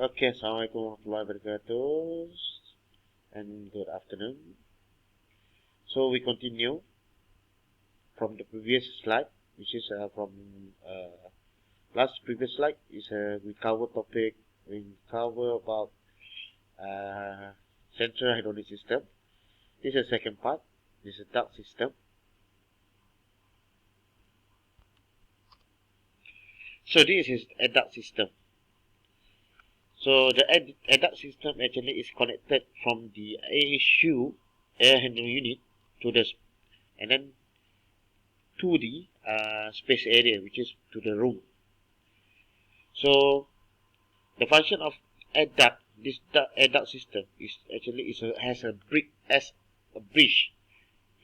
Okay, Assalamualaikum warahmatullahi wabarakatuh, and good afternoon. So we continue from the previous slide, which is from previous slide is we cover about central hadronic system. This is the second part. This is duct system. So this is a duct system. So the duct system actually is connected from the AHU air handling unit to the and then to the space area, which is to the room. So the function of this air duct system is actually has a bridge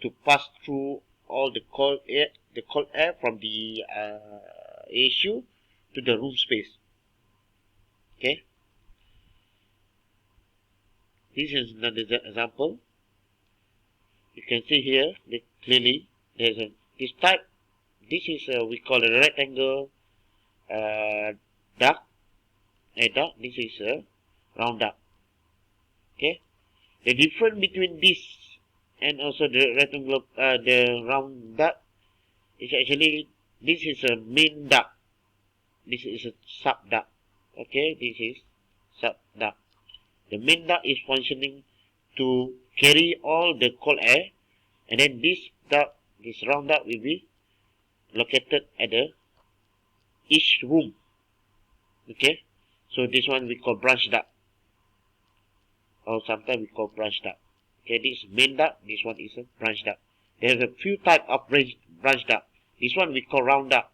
to pass through all the cold air from the AHU to the room space. Okay, this is another example. You can see here that clearly there's this type. This is we call a rectangle duct. A duct. This is a round duct. Okay, the difference between this and also the rectangular, the round duct is actually this is a main duct. This is a sub duct. Okay, this is sub duct. The main duct is functioning to carry all the cold air, and then this round duct will be located at each room. Okay, so this one we call branch duct, or sometimes we call branch duct. Okay, this is main duct. This one is a branch duct. There's a few type of branch duct. This one we call round duct.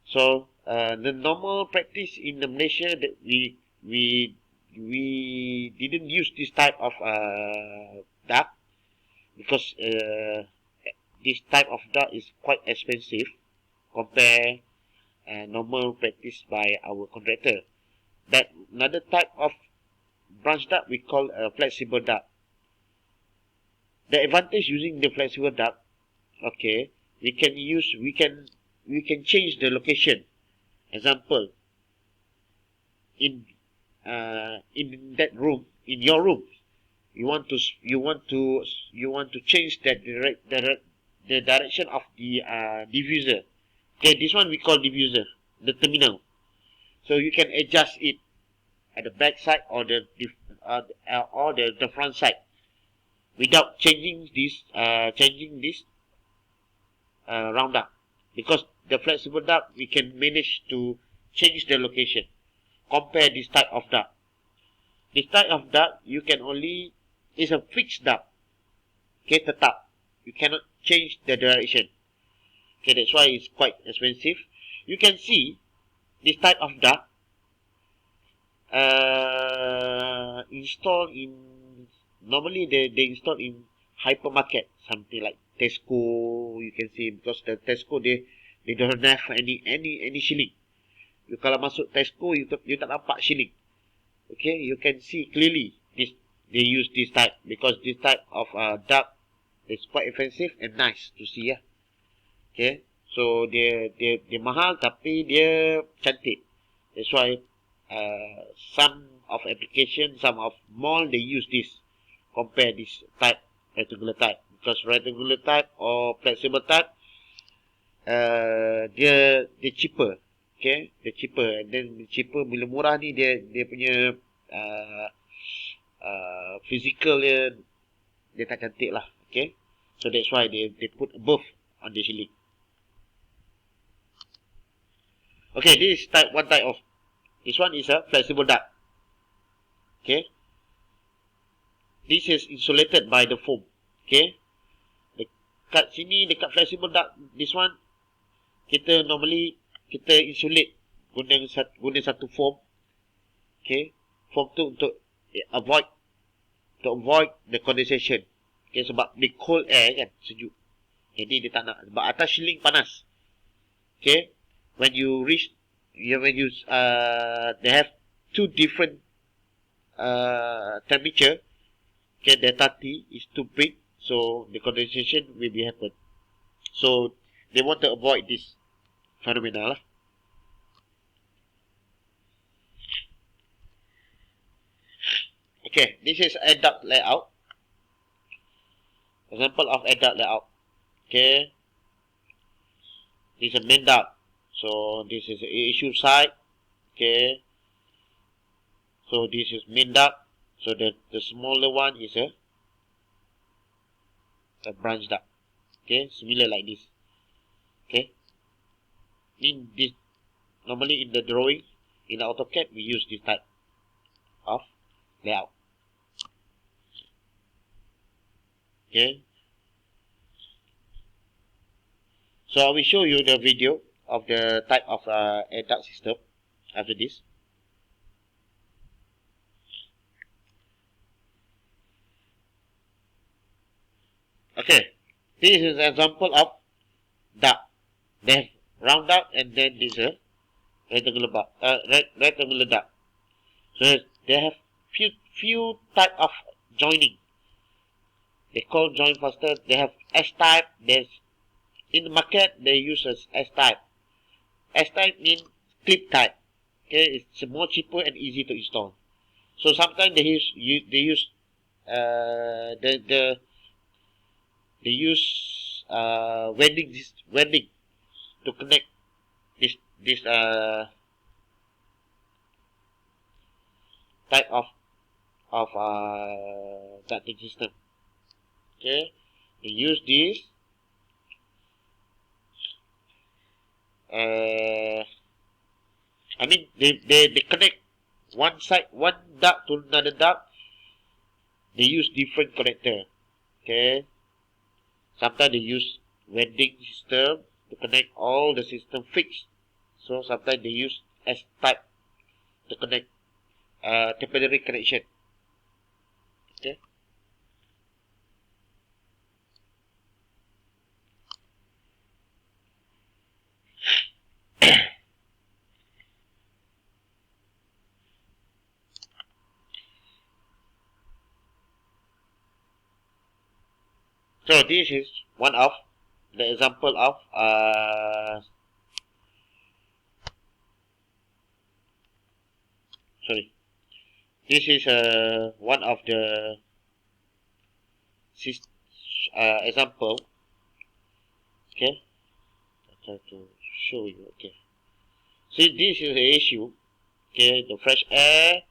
So the normal practice in the Malaysia that we didn't use this type of duct because this type of duct is quite expensive compared normal practice by our contractor. That another type of branch duct we call a flexible duct. The advantage using the flexible duct, okay, we can change the location. Example, in that room, in your room, you want to change that the direction of the diffuser. Okay, this one we call diffuser, the terminal. So you can adjust it at the back side or the front side without changing this round duct, because the flexible duct we can manage to change the location. Compare this type of duct. This type of duct you can only is a fixed duct. Okay, tetap. You cannot change the direction. Okay, that's why it's quite expensive. You can see this type of duct installed in normally they install in hypermarket, something like Tesco. You can see because the Tesco they don't have any shilling. You kalau masuk Tesco you tak nampak shilling. Okay, you can see clearly this they use this type because this type of duct is quite expensive and nice to see. Okay, so dia mahal tapi dia cantik. That's why some of application, some of mall they use this. Compare this type, rectangular type, because rectangular type or flexible type dia cheaper. Okay, dia cheaper, and then cheaper bila murah ni dia punya physical dia tak cantik lah. Okay, so that's why they put above on the ceiling. Okay, this is one type of, this one is a flexible duct. Okay, this is insulated by the foam. Okay, dekat sini, dekat flexible duct, this one kita normally kita insulate guna satu foam. Okay, foam tu untuk avoid the condensation. Okay, sebab dia cold air kan, sejuk. Jadi dia tak nak, sebab atas ceiling panas. Okay, when you they have two different temperature. Okay, delta T is too big, so the condensation will be happen. So they want to avoid this phenomena lah. Okay, this is air duct layout. Example of air duct layout. Okay, this is a main duct. So this is a issue side. Okay, so this is main duct. So the smaller one is a branch duct. Okay, similar like this. Okay, in this normally in the drawing in the AutoCAD we use this type of layout. Okay, so I will show you the video of the type of air duct system after this. Okay, this is an example of duct. They have round duct and then this is a rectangular duct. So they have few type of joining. They call join faster. They have S type. There's in the market they use as S type. S type means clip type. Okay, it's more cheaper and easy to install. So sometimes they use welding to connect this type of ducting system. Okay, they use this I mean they connect one duct to another duct. They use different connector. Okay, sometimes they use welding system to connect all the system fixed. So sometimes they use S type to connect temporary connection. Okay. So this is one of the example of sorry. This is one of the example. Okay, I try to show you. Okay, see this is the issue. Okay, the fresh air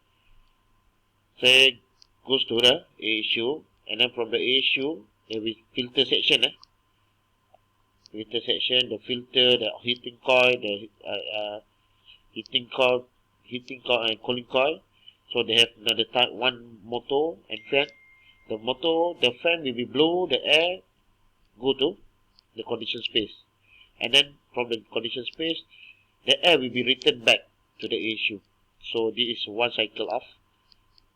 say goes to the issue, and then from the issue there will filter section. Filter section, the filter, the heating coil, the heating coil and cooling coil. So they have another type, one motor and fan. The fan will be blow the air go to the condition space, and then from the condition space, the air will be returned back to the issue. So this is one cycle of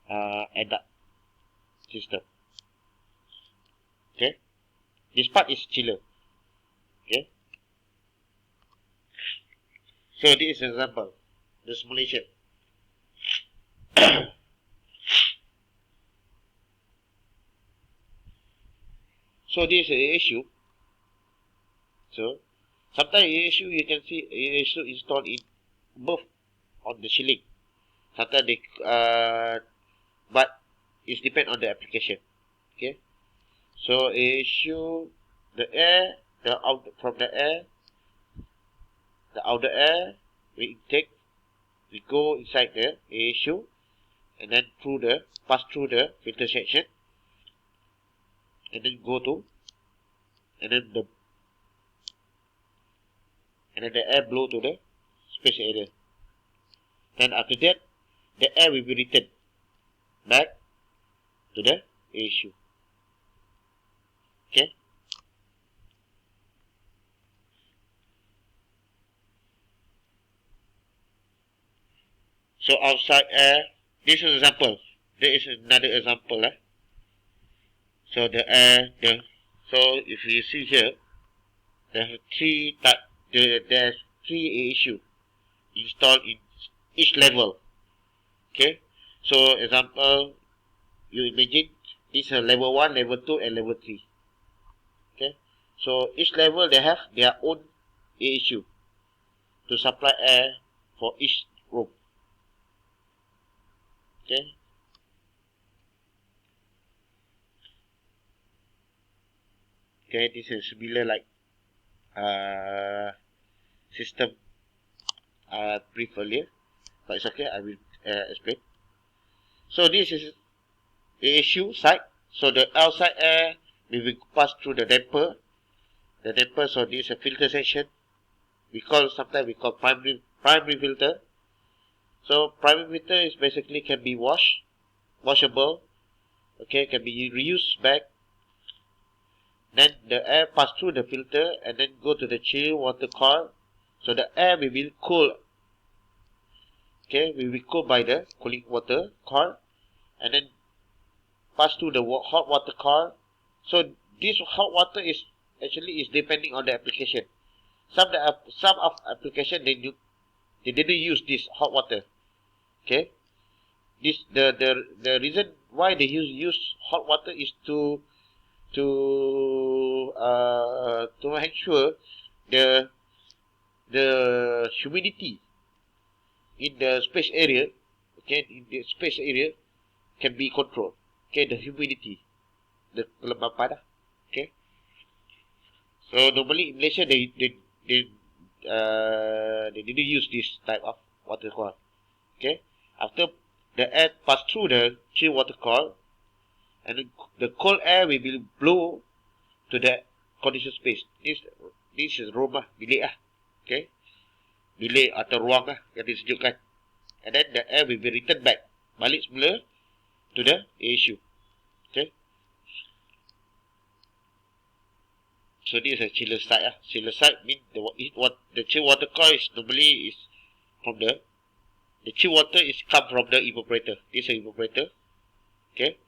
air duct system. Okay, this part is chiller. Okay, so this is example, the simulation. So this is the issue. So sometimes issue you can see issue installed in both on the ceiling. Sometimes they but it depends on the application. Okay. So issue the air from the air, the outer air we intake, we go inside the issue, and then pass through the filter section, and then go to and then the air blow to the space area. Then after that, the air will be returned back to the issue. Okay. So outside air, this is example. There is another example. So so if you see here, there's there's three issue installed in each level. Okay. So example, you imagine this is level 1, level 2, and level 3. Okay. So each level they have their own issue to supply air for each room. Okay. Okay, this is similar like system brief earlier, but it's okay, I will explain. So this is AHU side. So the outside air will pass through the damper. The damper, so this is a filter section. Sometimes we call primary filter. So primary filter is basically can be washable. Okay, can be reused back. Then the air pass through the filter and then go to the chill water coil. So the air will be cool. Okay, will be cooled by the cooling water coil, and then pass through the hot water coil. So this hot water is depending on the application. Some of application they didn't use this hot water. Okay, this the reason why they use hot water is to ensure the humidity in the space area, okay, in the space area can be controlled. Okay, the humidity, the kelembapan, okay. So normally in Malaysia they didn't use this type of water coil. Okay, after the air pass through the chill water coil, and the cold air will be blow to the conditioned space. This is room bilik okay, bilik atau ruang yang disejukkan, and then the air will be returned back, balik semula to the AHU. Okay, so this is a chiller side Chiller side means the chill water coil is normally is from the chill water is come from the evaporator. This is evaporator. Okay,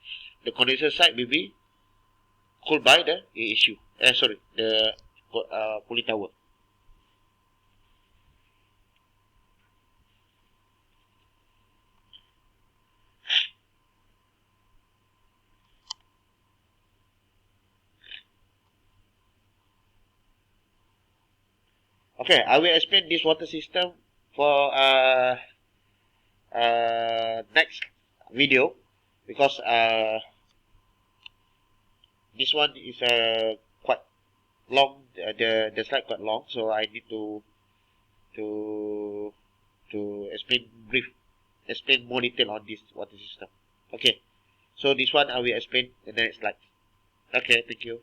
the condenser side will be cooled by the AHU. The cooling tower. Okay, I will explain this water system for next video, because this one is quite long. The slide quite long, so I need to explain more detail on this water system. Okay, so this one I will explain in the next slide. Okay, thank you.